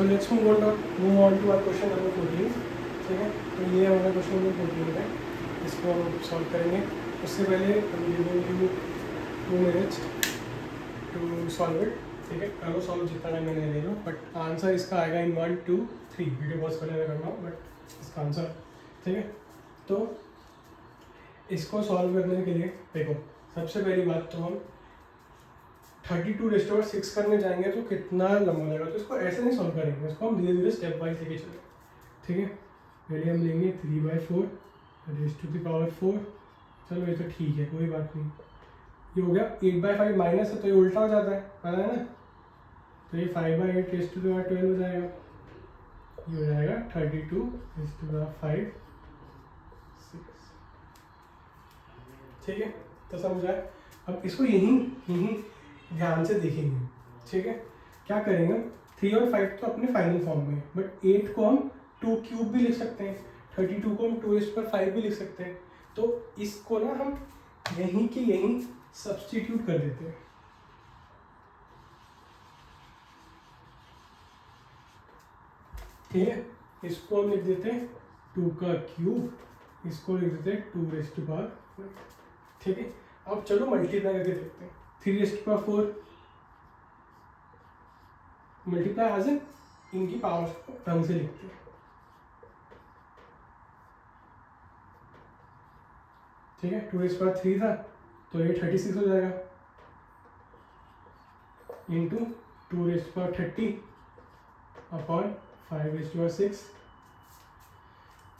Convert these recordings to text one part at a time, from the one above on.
So let's move on to our question number 14. ठीक है, तो ये हमारा क्वेश्चन नंबर 14 है, इसको हम सॉल्व करेंगे. उससे पहले हम giving you 2 minutes to solve it. ठीक है, कर लो सॉल्व जितना टाइम मैंने ले लो, बट आंसर इसका आएगा इन 1 2 3. वीडियो पॉज करने करना हूँ, बट इसका आंसर. ठीक है, तो इसको सॉल्व करने के लिए देखो, सबसे पहली बात तो हम 32⁻6 करने जाएंगे तो कितना लंबा लगेगा. तो इसको ऐसे नहीं सॉल्व करेंगे, इसको हम धीरे धीरे स्टेप वाइज लेके चलेंगे. ठीक है, पहले हम लेंगे 3/4 रेज़ टू द पावर 4. चलो ये तो ठीक है, कोई बात नहीं. ये हो गया 8/5 माइनस है तो ये उल्टा हो जाता है, पता है ना. तो ये 5/8 रेज़ टू द पावर 12 हो जाएगा. ये हो जाएगा 32 रेज़ टू द पावर 5 6. ठीक है, तो समझा. अब इसको यहीं ध्यान से देखेंगे. ठीक है, क्या करेंगे, 3 और 5 तो अपने फाइनल फॉर्म में, बट 8 को हम 2 क्यूब भी लिख सकते हैं, 32 को हम 2⁵5 भी लिख सकते हैं. तो इसको ना हम यहीं के यहीं सब्स्टिट्यूट कर देते हैं. ठीक है, इसको हम लिख देते हैं 2 का क्यूब, इसको लिख देते हैं 2⁵5. ठीक है, अब चलो मल्टीप्लाई करके देखते हैं. 3⁴ मल्टीप्लाई एज इन इनकी पावर को ढंग से लिखते हैं. ठीक है, 2⁵3 था तो ये 36 हो जाएगा, इंटू 2⁵30 अपॉन 5⁵6.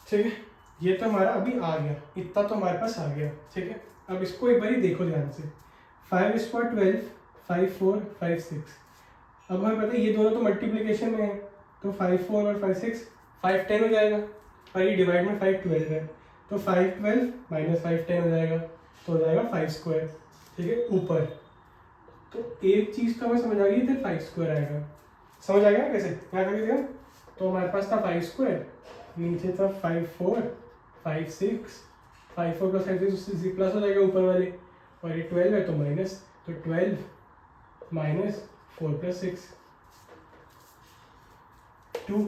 ठीक है, ये तो हमारा अभी आ गया, इतना तो हमारे पास आ गया. ठीक है, अब इसको एक बार देखो ध्यान से. 5⁻12 5 4 5 6. अब हमें पता है ये दोनों तो मल्टीप्लिकेशन में है, तो 5 4 और 5 6 5 10 हो जाएगा, और ये डिवाइड में 5 12 है, तो 5 12 माइनस 5 10 हो जाएगा, तो हो जाएगा 5². ठीक है, ऊपर तो एक चीज़ तो हमें समझ आ गई, फिर 5² आएगा. समझ आ गया कैसे, क्या करेंगे हम. तो हमारे पास था 5², नीचे था 5 4 5 6. 5 4 प्लस 5 6 उससे प्लस हो जाएगा ऊपर वाले, और ये 12 है तो माइनस, तो 12 माइनस 4 + 6 2.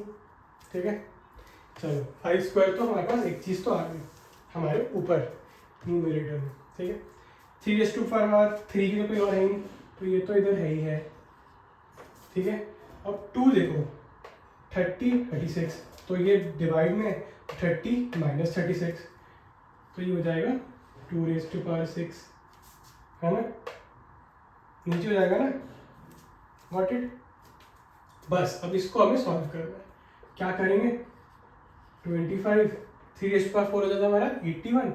ठीक है, चलो 5² तो हमारे पास एक चीज़ तो आ गई हमारे ऊपर न्यूमरेटर में. ठीक है, 3 की तो कोई और है नहीं, तो ये तो इधर है ही है. ठीक है, अब 2 देखो, 30 36, तो ये डिवाइड में 30 माइनस 36, तो ये हो जाएगा 2⁻6, है ना, नीचे हो जाएगा ना. Got it. बस अब इसको हमें सॉल्व करना है. क्या करेंगे, 25 3⁻4 हो जाता है हमारा 81,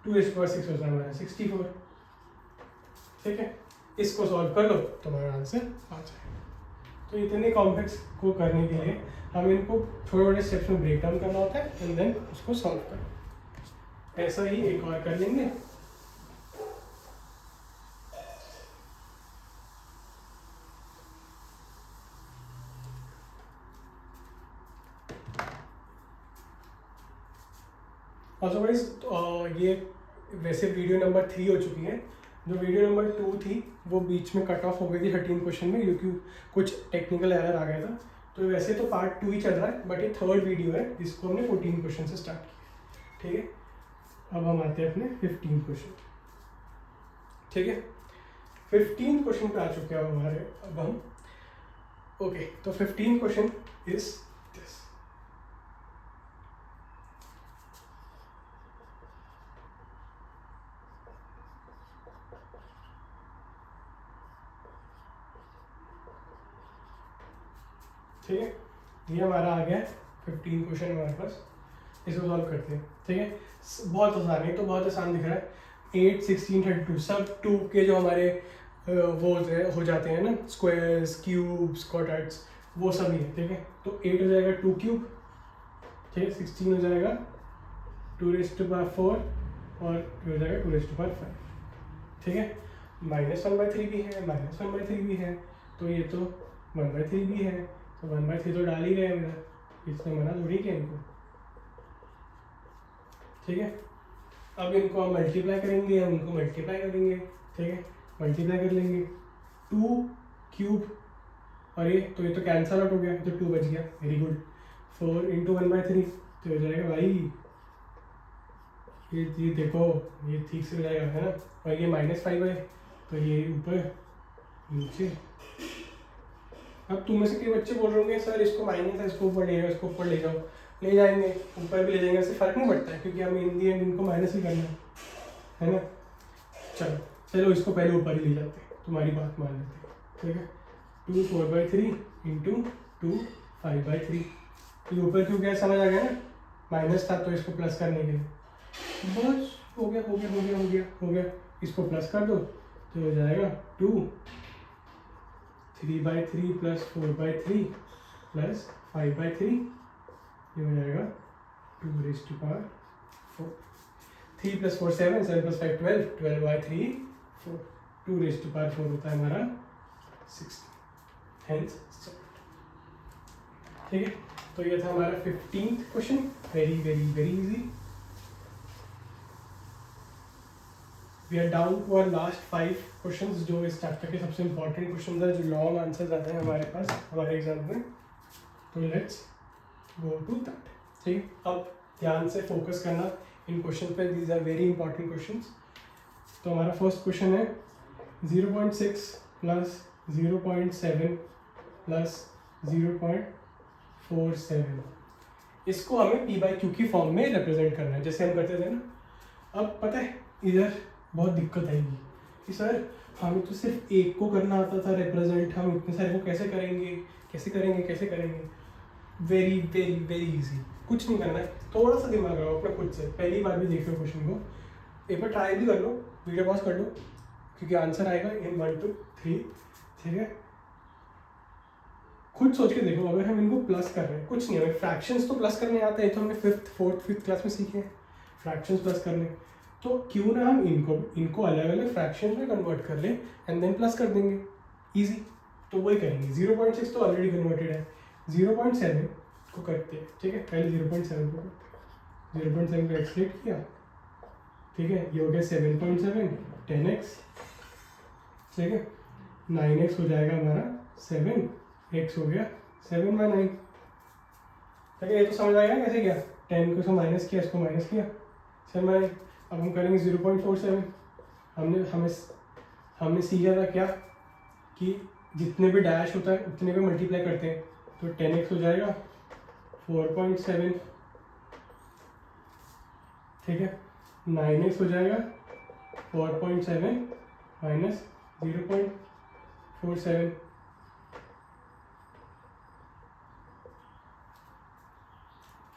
2⁻6 हो जाता है हमारा 64. ठीक है, इसको सॉल्व कर लो तो हमारा आंसर आ जाएगा. तो इतने कॉम्प्लेक्स को करने के लिए हमें इनको छोटे छोटे स्टेप्स में ब्रेक डाउन करना होता है, एंड देन उसको सॉल्व करना. ऐसा ही एक और कर लेंगे. अदरवाइज ये वैसे वीडियो नंबर 3 हो चुकी है. जो वीडियो नंबर 2 थी वो बीच में कट ऑफ हो गई थी 13 क्वेश्चन में, क्योंकि कुछ टेक्निकल एरर आ गया था. तो वैसे तो पार्ट 2 ही चल रहा है, बट ये 3rd वीडियो है जिसको हमने 14 क्वेश्चन से स्टार्ट किया. ठीक है, अब हम आते हैं अपने 15 क्वेश्चन. ठीक है, 15 क्वेश्चन पे आ चुके हैं हमारे. अब हम ओके, तो 15 क्वेश्चन इज दिस. ठीक है, ये हमारा आ गया 15 क्वेश्चन हमारे पास. इसको सॉल्व करते हैं. ठीक है, बहुत आसान है, तो बहुत आसान दिख रहा है. 8 16 32 सब 2 के जो हमारे वो हो जाते हैं ना, स्क्वायर्स क्यूब्स क्वाड्रेट्स, वो सब ही है. ठीक है, तो 8 हो जाएगा 2 क्यूब. ठीक है, 16 हो जाएगा 2⁴ और ये हो जाएगा 2⁵5. ठीक है, -1/3 भी है, -1/3 भी है, तो ये तो 1/3 भी है. तो 1/3 तो डाल ही रहे हैं इधर, इसने मना थोड़ी किया इनको. ठीक है, अब इनको हम मल्टीप्लाई करेंगे, हम इनको मल्टीप्लाई करेंगे. ठीक है, मल्टीप्लाई कर लेंगे. 2 क्यूब और ये तो कैंसल आउट हो गया, तो 2 बच गया, वेरी गुड। 4 इंटू 1/3 तो हो जाएगा भाई, ये देखो ये ठीक से हो जाएगा, है ना। और ये -5 है, तो ये ऊपर नीचे। अब तुम में से कई बच्चे बोल रहे होंगे सर इसको माइनस है, इसको ऊपर ले जाओ, इसको ऊपर ले जाओ, ले जाएंगे, ऊपर भी ले जाएंगे, इससे फ़र्क नहीं पड़ता है, क्योंकि हमें इन दी एंड इनको माइनस ही करना है ना। चलो इसको पहले ऊपर ही ले जाते हैं, तुम्हारी बात मान लेते हैं, ठीक है। 2 4/3 इंटू 2 5/3, ये ऊपर क्यों गया समझ आ गया ना, माइनस था तो इसको प्लस करने के लिए, बस हो गया हो गया हो गया हो गया हो गया। इसको प्लस कर दो तो हो जाएगा 2 3/3 प्लस 4/3 प्लस 5/3, ये हो जाएगा 2⁴ 3 + 4 7, 7 + 5 12, 12/3 4, 2⁴ होता है हमारा 60, हेंस ठीक है। तो ये था हमारा 15th question, very very very easy. We are down to our last 5 questions, जो इस चैप्टर के सबसे इंपॉर्टेंट क्वेश्चन है, जो लॉन्ग आंसर्स आते हैं हमारे पास हमारे एग्जाम में, तो लेट्स गो टू दैट, ठीक है। अब ध्यान से फोकस करना इन क्वेश्चन पे, these are very important questions. तो हमारा फर्स्ट क्वेश्चन है 0.6 प्लस 0.7 प्लस 0.47, इसको हमें p/q की फॉर्म में रिप्रेजेंट करना है, जैसे हम करते थे ना। अब पता है इधर बहुत दिक्कत आएगी कि सर हमें तो सिर्फ एक को करना आता था रिप्रेजेंट, हम इतने सारे को कैसे करेंगे कैसे करेंगे कैसे करेंगे। वेरी वेरी वेरी इजी, कुछ नहीं करना है, थोड़ा सा दिमाग लगाओ अपने खुद से, पहली बार भी देख लो क्वेश्चन को, एक बार ट्राई भी कर लो, वीडियो पॉज कर लो, क्योंकि आंसर आएगा इन 1 2 3, ठीक है। खुद सोच के देखो, अगर हम इनको प्लस कर रहे हैं, कुछ नहीं, हमें फ्रैक्शंस तो प्लस करने आते हैं, तो हमने 5th क्लास में सीखे हैं फ्रैक्शंस प्लस करने, तो क्यों ना हम इनको अलग अलग फ्रैक्शंस में कन्वर्ट कर लें एंड देन प्लस कर देंगे, इजी। तो वही करेंगे। 0.6 तो ऑलरेडी कन्वर्टेड है, 0.7 को करते हैं, ठीक है। पहले 0.7 को करते हैं, 0.7 को एक्सलेट किया, ठीक है, ये हो गया 7.7 10x, ठीक है। 9x हो जाएगा हमारा 7, x हो गया 7/9, ठीक है। ये तो समझ आएगा कैसे किया, 10 को इसको माइनस किया, इसको माइनस किया, 7/9। अब हम करेंगे 0.47, हमने सीखा था क्या कि जितने भी डैश होता है उतने पे मल्टीप्लाई करते हैं, तो 10x हो जाएगा 4.7, ठीक है। 9x हो जाएगा 4.7 माइनस 0.47,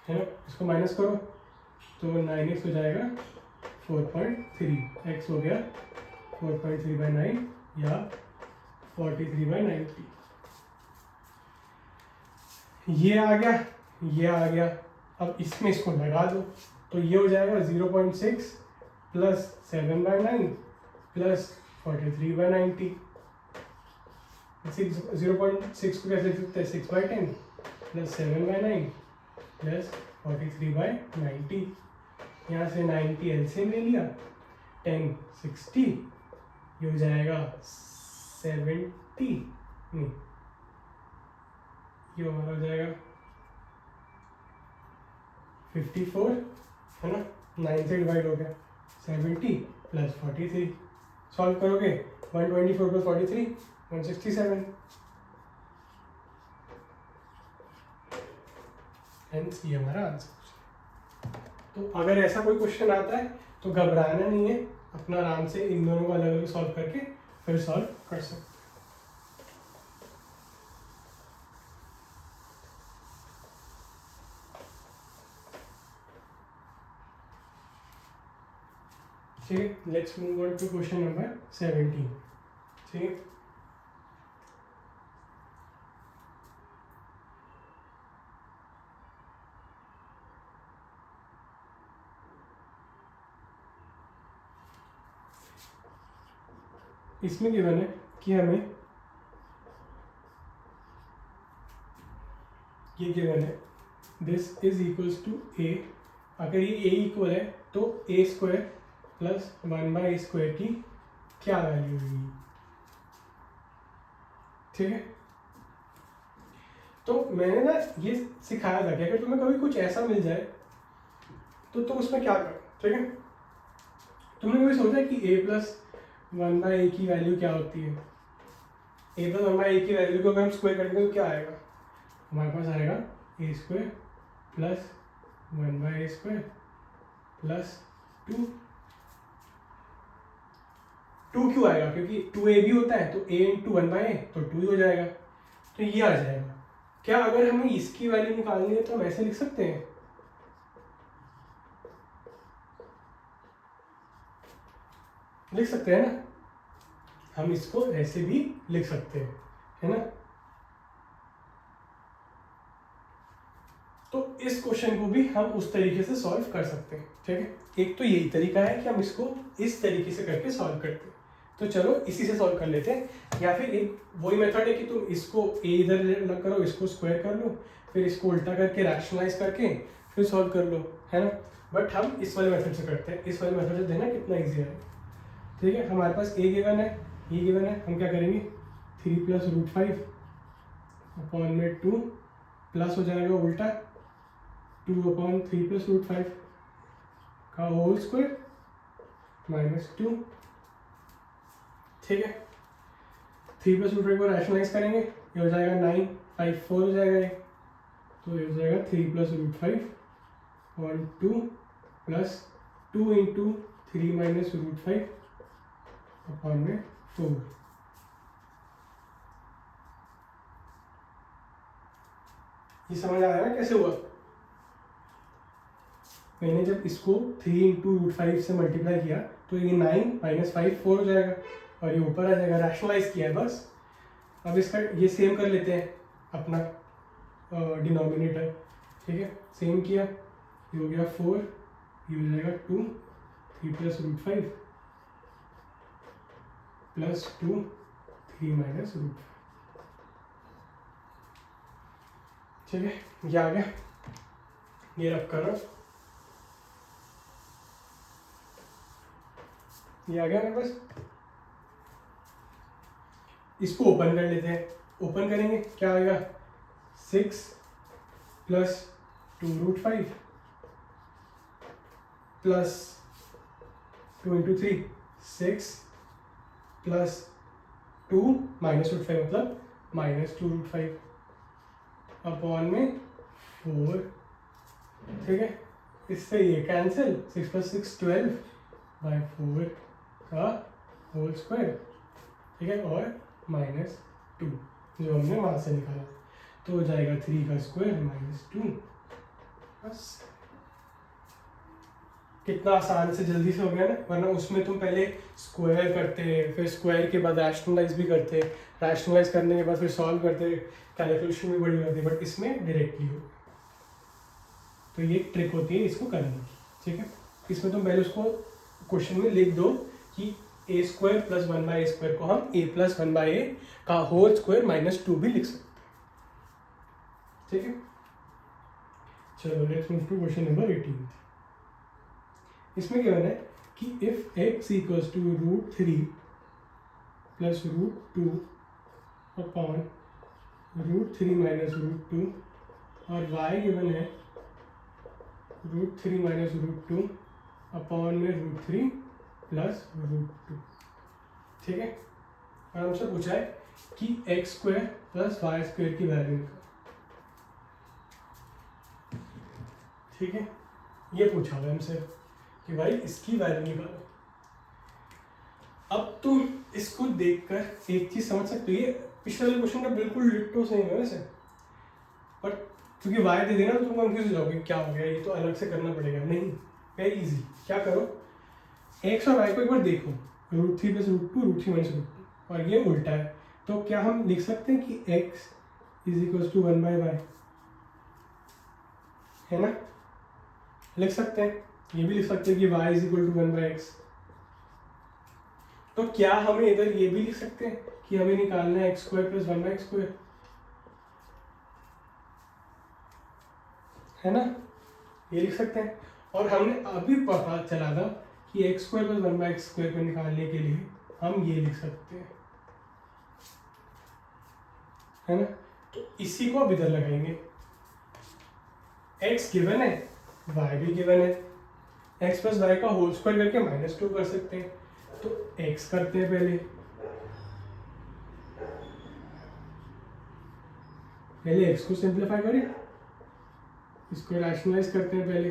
है ना। इसको माइनस करो तो 9x हो जाएगा 4.3, x हो गया 4.3/9 या 43/90, ये आ गया ये आ गया। अब इसमें इसको लगा दो तो ये हो जाएगा 0.6 प्लस 7/9 प्लस 43/90, 0.6 को कैसे लिख सकते हैं, 6/10 प्लस 7/9 प्लस 43/90, यहाँ से 90 एलसीएम ले लिया, 10 60, ये हो जाएगा 70, नहीं ये हमारा हो जाएगा 54, है ना। 9 से डिवाइड हो गया, 70 प्लस 43, सॉल्व करोगे 124 प्लस 43 167, हेंस ये हमारा आंसर। तो अगर ऐसा कोई क्वेश्चन आता है तो घबराना नहीं है, अपना आराम से इन दोनों को अलग अलग सॉल्व करके फिर सॉल्व कर सकते हैं। ठीक है, let's move on to question number 17, ठीक है। इसमें गिवन है कि हमें ये गिवन है दिस इज इक्वल्स टू ए, अगर ये a इक्वल है तो a² प्लस 1/a² की क्या वैल्यू होगी, ठीक है। तो मैंने ना ये सिखाया था कि अगर तुम्हें कभी कुछ ऐसा मिल जाए तो तुम उसमें क्या करो, ठीक है। तुमने कभी सोचा कि a प्लस 1/a की वैल्यू क्या होती है? a प्लस 1/a की वैल्यू को अगर हम स्क्वायर करेंगे तो क्या आएगा? हमारे पास आएगा a square plus 1/a square plus 2। 2 क्यों आएगा? क्योंकि 2a भी होता है, तो a इंटू 1/a तो 2 ही हो जाएगा, तो ये आ जाएगा। क्या अगर हमें इसकी वैल्यू निकालनी है तो हम ऐसे लिख सकते हैं? लिख सकते हैं ना, हम इसको ऐसे भी लिख सकते हैं, है ना। तो इस क्वेश्चन को भी हम उस तरीके से सॉल्व कर सकते हैं, ठीक है। एक तो यही तरीका है कि हम इसको इस तरीके से करके सॉल्व करते हैं, तो चलो इसी से सॉल्व कर लेते हैं। या फिर एक वही मेथड है कि तुम इसको a इधर लग करो, इसको स्क्वायर कर लो, फिर इसको उल्टा करके रैशनलाइज करके फिर सॉल्व कर लो, है ना। बट हम इस वाले मेथड से करते हैं। इस वाले मेथड से देखना कितना ईजी है, ठीक है। हमारे पास a गिवन है, e गिवन है, हम क्या करेंगे 3 प्लस रूट 5 अपॉन में 2 प्लस हो जाएगा उल्टा 2 अपॉन 3 प्लस रूट 5 का होल स्क्वायर माइनस 2, ठीक है। 3 प्लस रूट 5 को रैशनलाइज करेंगे, ये हो जाएगा 9, 5 4 हो जाएगा ये, तो ये हो जाएगा 3 प्लस रूट 5 और 2 plus 2 into 3 minus root 5 upon में 4। ये समझ आया ना कैसे हुआ? मैंने जब इसको 3 इंटू रूट 5 से मल्टीप्लाई किया तो ये 9 माइनस 5 4 हो जाएगा और ये ऊपर आ जाएगा, रैशनलाइज किया है बस। अब इसका ये सेम कर लेते हैं अपना डिनोमिनेटर, ठीक है। सेम किया, ये हो गया 4, ये हो जाएगा 2, 3 plus root 5 plus 2 3 minus root 5, ठीक है। ये आ गया, ये रख करो, ये आ गया मेरे पास। इसको ओपन कर लेते हैं, ओपन करेंगे क्या आएगा 6 plus 2 root 5 plus 2 into 3 6 plus 2 minus root 5 मतलब माइनस 2 रूट 5 अपॉन में 4, ठीक है। इससे ये कैंसिल, 6 प्लस 6 12 बाई 4 का होल स्क्वायर, ठीक है, और माइनस 2 जो हमने वहाँ से निकाला, तो हो जाएगा 3 का स्क्वायर माइनस 2। बस कितना आसान से जल्दी से हो गया ना, वरना उसमें तुम पहले स्क्वायर करते, फिर स्क्वायर के बाद रैशनलाइज भी करते, रैशनलाइज करने के बाद फिर सॉल्व करते, कैलकुलेशन भी बड़ी होती, बट इसमें डायरेक्टली हो। तो ये ट्रिक होती है इसको करने की, ठीक है। इसमें तुम पहले उसको क्वेश्चन में लिख दो कि a square plus 1/a square को हम a प्लस 1/a का होल स्क्वायर माइनस 2 भी लिख सकते हैं, ठीक है। चलो let's move to question number 18। इसमें क्या है कि if x equals to root 3 plus root 2 upon root 3 minus root 2 और y गिवन है रूट 3 माइनस रूट 2 अपॉन में रूट 3 प्लस रूट 2, ठीक है। और हमसे पूछा है कि x square plus y square की वैल्यू निकालो, ठीक है। ये पूछा हुआ हमसे कि भाई इसकी वैल्यू निकालो। अब तुम इसको देखकर एक चीज समझ सकते हो, ये पिछले वाले क्वेश्चन का बिल्कुल डिट्टो सेम है वैसे, बट क्योंकि वाई दे देना तो तुम कंफ्यूज हो जाओगे क्या हो गया, ये तो अलग से करना पड़ेगा। नहीं, वेरी इजी। क्या करो, एक्स और वाई को एक बार देखो, root 3 plus root 2 root 3 minus root 2 और ये उल्टा है, तो क्या हम लिख सकते हैं कि x is equal to 1/y, है ना। लिख सकते हैं, ये भी लिख सकते हैं कि y is equal to 1/x। तो क्या हमें इधर ये भी लिख सकते हैं कि हमें निकालना है x square plus 1/x square, है ना, ये लिख सकते हैं। और हमने अभी पता चला था कि x square plus 1/x square को निकालने के लिए हम ये लिख सकते हैं, है ना। तो इसी को अब इधर लगाएंगे। x गिवन है, y भी गिवन है, x प्लस वाई का होल स्क्वायर करके -2 कर सकते हैं। तो x करते हैं पहले x को सिंप्लीफाई करें, इसको रैशनलाइज करते हैं पहले।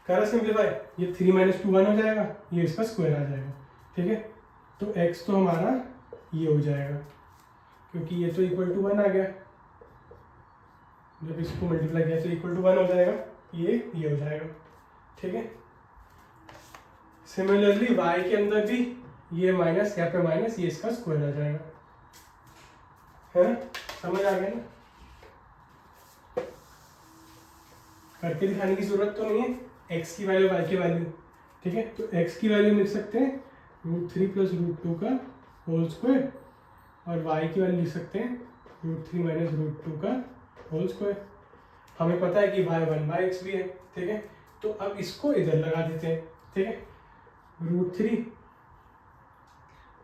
करा सिंप्लीफाई, ये 3 - 2 1 हो जाएगा, ये इसका स्क्वायर आ जाएगा। ठीक है, तो x तो हमारा ये हो जाएगा, क्योंकि ये तो इक्वल टू 1 आ गया, जब इसको मल्टीप्लाई किया तो इक्वल टू 1 हो जाएगा, ये हो जाएगा। ठीक है, सिमिलरली y के अंदर भी ये माइनस, यहाँ पे माइनस, ये इसका स्क्वायर आ जाएगा, है ना? समझ आ गया ना? करके दिखाने की जरूरत तो नहीं है, x की वैल्यू y की वैल्यू। ठीक है, तो x की वैल्यू लिख सकते हैं √3 + √2 का होल स्क्वायर, और y की वैल्यू लिख सकते हैं √3 - √2 का होल स्क्वायर। हमें पता है कि y 1/x भी है। ठीक है, तो अब इसको इधर लगा देते हैं। ठीक है, √3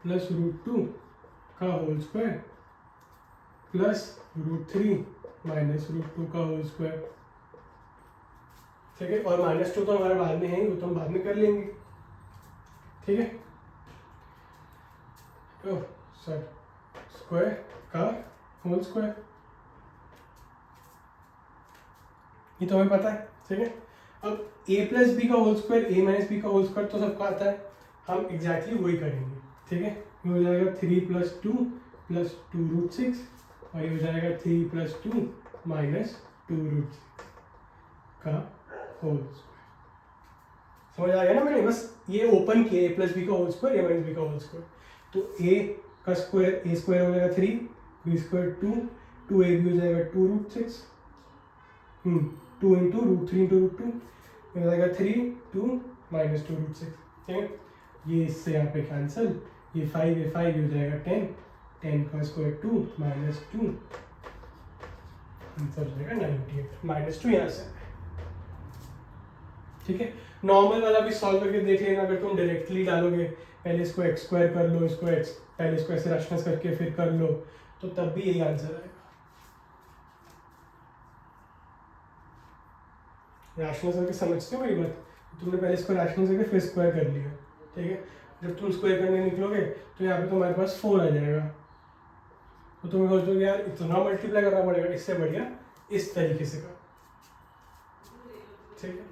+ √2 का होल स्क्वायर प्लस √3 - √2 का होल स्क्वायर। ठीक है, और -2 तो हमारा बाद में है, वो तो हम बाद में कर लेंगे। ठीक है, तो सर स्क्वायर का होल स्क्वायर, ये तो हमें पता है। ठीक है, अब a + b का होल स्क्वायर, a - b का होल स्क्वायर तो सबको आता है, हम एग्जैक्टली वही करेंगे। ठीक है, ये हो जाएगा 3 + 2 + 2√6, और ये हो जाएगा 3 + 2 - 2√6 का होल स्क्वायर। समझ आ गया ना? मैंने बस ये ओपन किया, a + b का होल स्क्वायर, a - b का होल स्क्वायर। तो a का स्क्वायर, a स्क्वायर हो जाएगा 3, b स्क्वायर 2, 2ab हो जाएगा 2√6, 2 × √3 × √2 हो जाएगा 3, 2 - 2√6। ठीक है, ये इससे यहाँ पे कैंसिल, ये 5 है, 5 हो जाएगा 10, 10 का स्क्वायर 2 - 2, आंसर हो जाएगा 98, -2 यहाँ से। ठीक है, नॉर्मल वाला भी सॉल्व करके देख लेना। अगर तुम डायरेक्टली डालोगे, पहले इसको x² कर लो, इसको पहले इसको ऐसे रैशनलाइज करके फिर कर लो, तो तब भी यही आंसर आएगा। रैशनलाइज करके समझते हो मेरी बात? तुमने पहले इसको रैशनलाइज करके फिर स्क्वायर कर लिया। ठीक है, जब तुम स्क्वायर करने निकलोगे तो यहाँ पे तुम्हारे पास 4 आ जाएगा, तो तुम्हें सोचोगे यार इतना मल्टीप्लाई करना पड़ेगा, इससे बढ़िया इस तरीके से कर। ठीक है,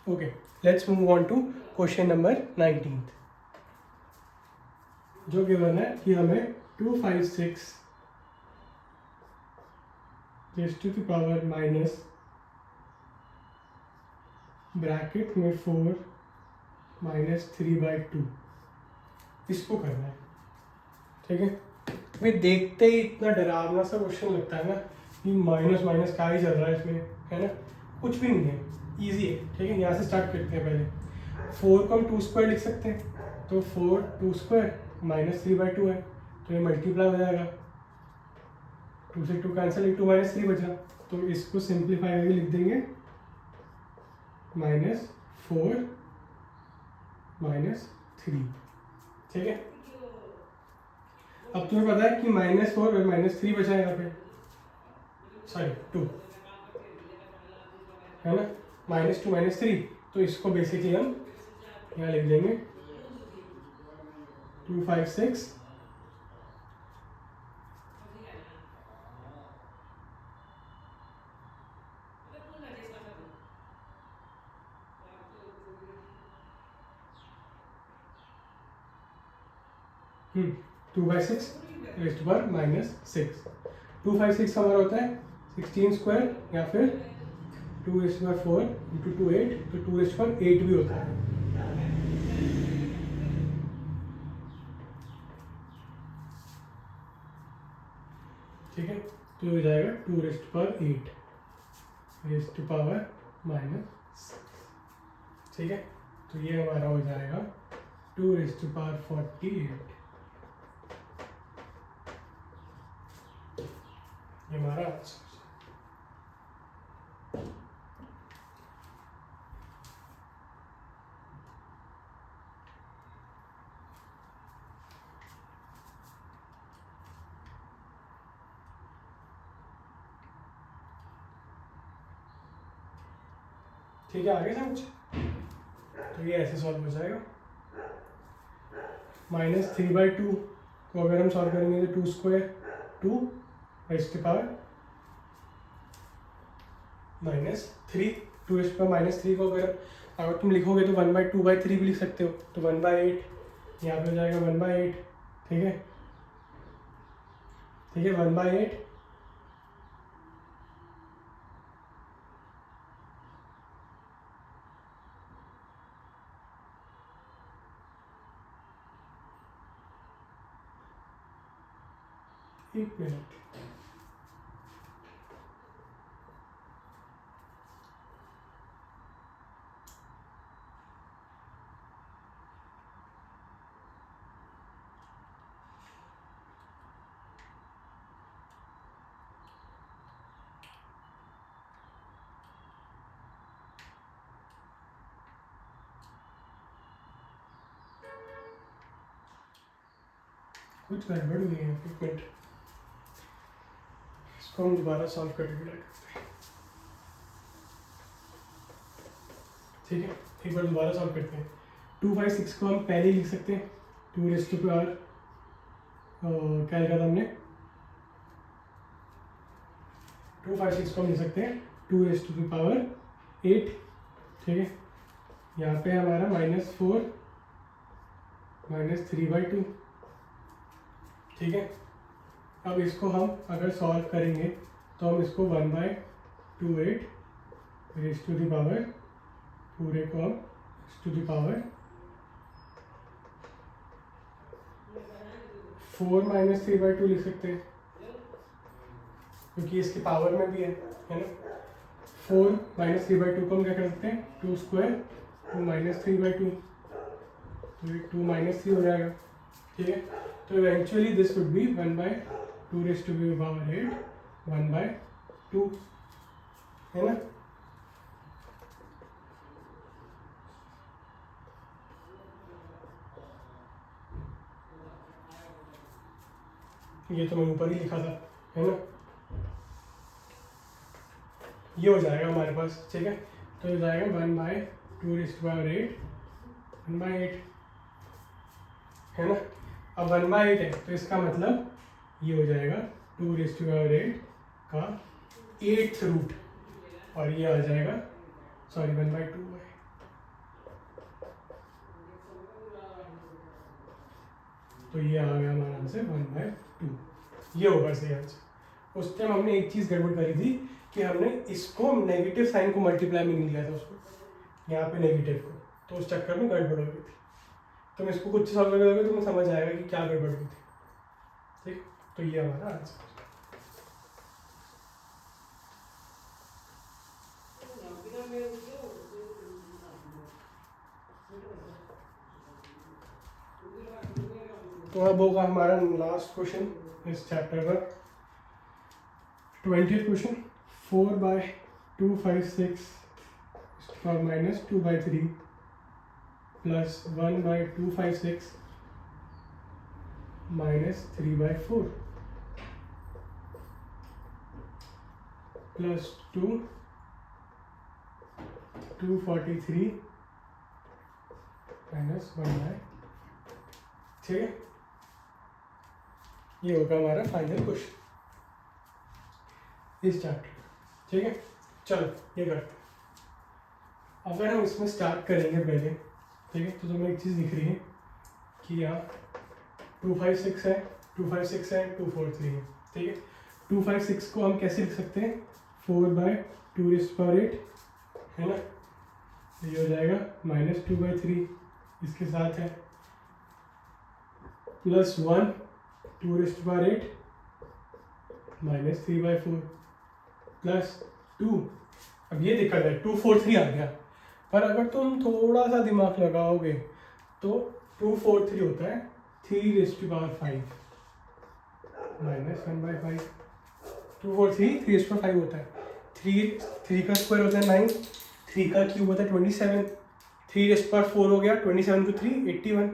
okay, let's move on to question number 19, जो गिवन है कि हमें 256 - ब्रैकेट में 4 - 3/2 इसको करना है। ठीक है, भाई देखते ही इतना डरावना सा क्वेश्चन लगता है ना कि माइनस माइनस क्या ही चल रहा है इसमें, है ना? कुछ भी नहीं है, इजी है। ठीक है, यहाँ से स्टार्ट करते हैं। पहले 4 को हम 2² लिख सकते हैं, तो 4 2² -3/2 है, तो ये मल्टीप्लाई हो जाएगा, 2 से 2 कैंसिल, 2 - 3 बचा, तो इसको सिंप्लीफाई करके लिख देंगे -4 - 3। ठीक है, अब तुम्हें पता है कि -4 और -3 बचा है यहाँ पे, सॉरी 2, है ना? -2 - 3, तो इसको बेसिकली हम यहाँ लिख देंगे 256 2/6 -6। 256 हमारा होता है 16² या फिर 2⁴ × 2 8, तो 2⁸ भी होता है। ठीक है, तो हो जाएगा 2⁸ (⁸ -6। ठीक है, तो ये हमारा हो जाएगा 2⁴48। ये हमारा आंसर। ठीक है, आगे समझ। तो ये ऐसे सॉल्व हो जाएगा। -3/2 को अगर हम सॉल्व करेंगे तो 2² 2 raised to power -3 2⁻³ को अगर तुम लिखोगे तो 1/2/3 भी लिख सकते हो, तो 1/8 यहाँ पे हो जाएगा 1/8। ठीक है, ठीक है, 1/8 1 मिनट। कुछ गड़बड़ हुई है, 1 मिनट। इसको हम दोबारा सॉल्व करके ट्राई करते हैं। ठीक है, एक बार दोबारा सॉल्व करते हैं। 2/6 को हम पहले ही लिख सकते हैं 2⁻, क्या लिखा था हमने, 2/6 को हम लिख सकते हैं 2⁸8। ठीक है, यहाँ पे हमारा -4 -3/2। ठीक है, अब इसको हम अगर सॉल्व करेंगे तो हम इसको 1/28 रेज़ टू द पावर, पूरे को हम टू द पावर 4 -3/2 लिख सकते हैं, क्योंकि इसकी पावर में भी है ना। 4 -3/2 को हम क्या कर सकते हैं, 2² 2 -3/2, तो ये 2 -3 हो जाएगा। ठीक है, तो eventually this would be 1/2 raise to the power 8 1/2, है ना। ये तो मैंने ऊपर ही लिखा था, है ना। ये हो जाएगा हमारे पास। ठीक है, तो हो जाएगा 1/2 रेज़ टू पावर 8 1/8, है ना। अब 1/8 है तो इसका मतलब ये हो जाएगा 2 रेज़ टू पावर 8 का 8th रूट, और ये आ जाएगा, सॉरी 1/2 है। तो ये आ गया हमारा आंसर 1/2। ये होगा सही आंसर। उस टाइम हमने एक चीज़ गड़बड़ करी थी कि हमने इसको नेगेटिव साइन को मल्टीप्लाई में नहीं लिया था, उसको यहाँ पे नेगेटिव को, तो उस चक्कर में गड़बड़ हो गई थी। तुम इसको कुछ सॉल्व करोगे तो तुम्हें समझ आएगा कि क्या गड़बड़ हुई थी। ठीक, तो ये हमारा आंसर। तो अब होगा हमारा लास्ट क्वेश्चन इस चैप्टर का, 20th क्वेश्चन। 4/256 -2/3 plus 1/256 -3/4 plus 243 -1/। ठीक है, ये होगा हमारा फाइनल क्वेश्चन इस चैप्टर। ठीक है, चलो ये करते हैं। अगर हम इसमें स्टार्ट करेंगे पहले, ठीक है, तो तुम्हें एक चीज़ दिख रही है कि यहाँ 256 है 256 है 243 है। ठीक है, 256 को हम कैसे लिख सकते हैं, 4/2⁸, है ना। ये हो जाएगा -2/3 इसके साथ है, प्लस 1 2⁸ -3/4 प्लस 2। अब ये दिक्कत है 243 आ गया, पर अगर तुम थोड़ा सा दिमाग लगाओगे तो 243 होता है 3⁵ माइनस 1/5। 243 3⁵ होता है। 3 का स्क्वायर होता है 9, 3 का क्यूब होता है 27, 3⁴ हो गया 27 × 3 81,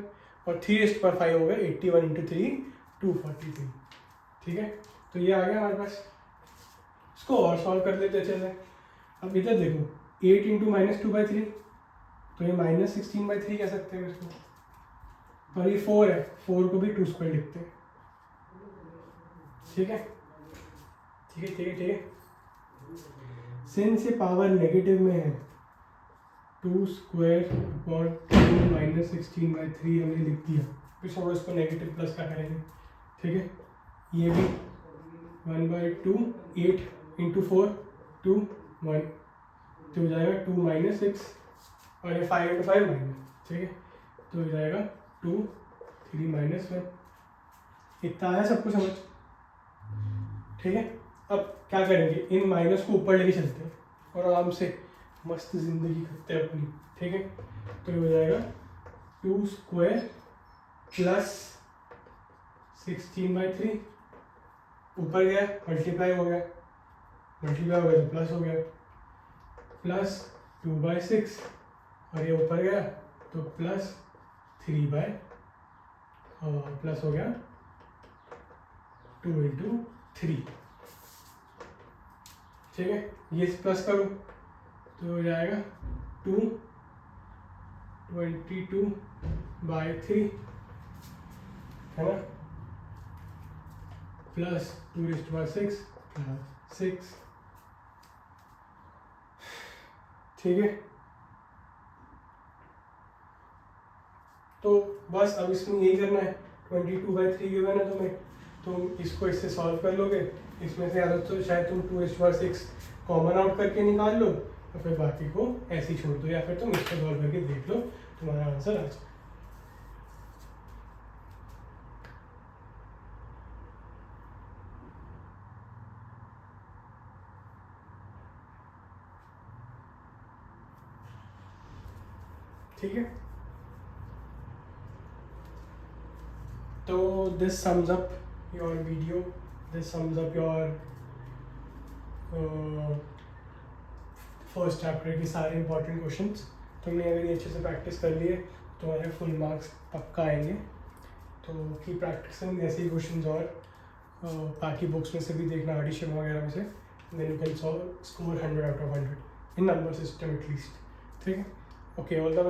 और 3⁵ हो गया 81 × 3 243। ठीक है, तो ये आ गया हमारे पास। इसको और सॉल्व कर लेते अच्छे से। अब इधर देखो 8 × -2/3, तो ये -16/3 कह सकते हैं इसको, और ये 4 है, 4 को भी 2² लिखते हैं। ठीक है ठीक है ठीक है ठीक है। सिंस ये पावर नेगेटिव में है 2² अपॉन 2 -16/3 हमने लिख दिया, फिर थोड़ा इसको नेगेटिव प्लस का करेंगे। ठीक है, ये भी 1/2 8 × 4 2 1, तो हो जाएगा 2 - 6, और ये 5 × 5 माइनस। ठीक है, तो हो जाएगा 2 3 - 1। इतना आया सबको समझ? ठीक है, अब क्या करेंगे, इन माइनस को ऊपर लेके चलते हैं और आराम से मस्त जिंदगी करते हैं अपनी। ठीक है, तो हो जाएगा 2² प्लस 16/3, ऊपर गया मल्टीप्लाई हो गया तो प्लस हो गया, प्लस 2/6, और ये ऊपर गया तो प्लस 3 प्लस हो गया 2 × 3। ठीक है, ये प्लस करो तो हो जाएगा 222/3 है ना, प्लस 2⁵ प्लस 6। ठीक है, तो बस अब इसमें यही करना है। 22/3 गिवन है तुम्हें, तुम इसको इससे सॉल्व कर लोगे। इसमें से तो शायद तुम 2⁵ कॉमन आउट करके निकाल लो, और फिर बाकी को ऐसे ही छोड़ दो, या फिर तुम इसको सॉल्व करके देख लो, तुम्हारा आंसर आ जाए। ठीक है, तो this sums up your video, this sums up your first chapter के सारे इंपॉर्टेंट क्वेश्चंस। तुमने अगर ये अच्छे से प्रैक्टिस कर लिए तो तुम्हारे फुल मार्क्स पक्का आएंगे। तो की प्रैक्टिसिंग ऐसे ही क्वेश्चंस, और बाकी बुक्स में से भी देखना, एडिशन वगैरह में से, then you can score 100 out of 100 in number system at least. ठीक है, ओके, ऑल द बेस्ट।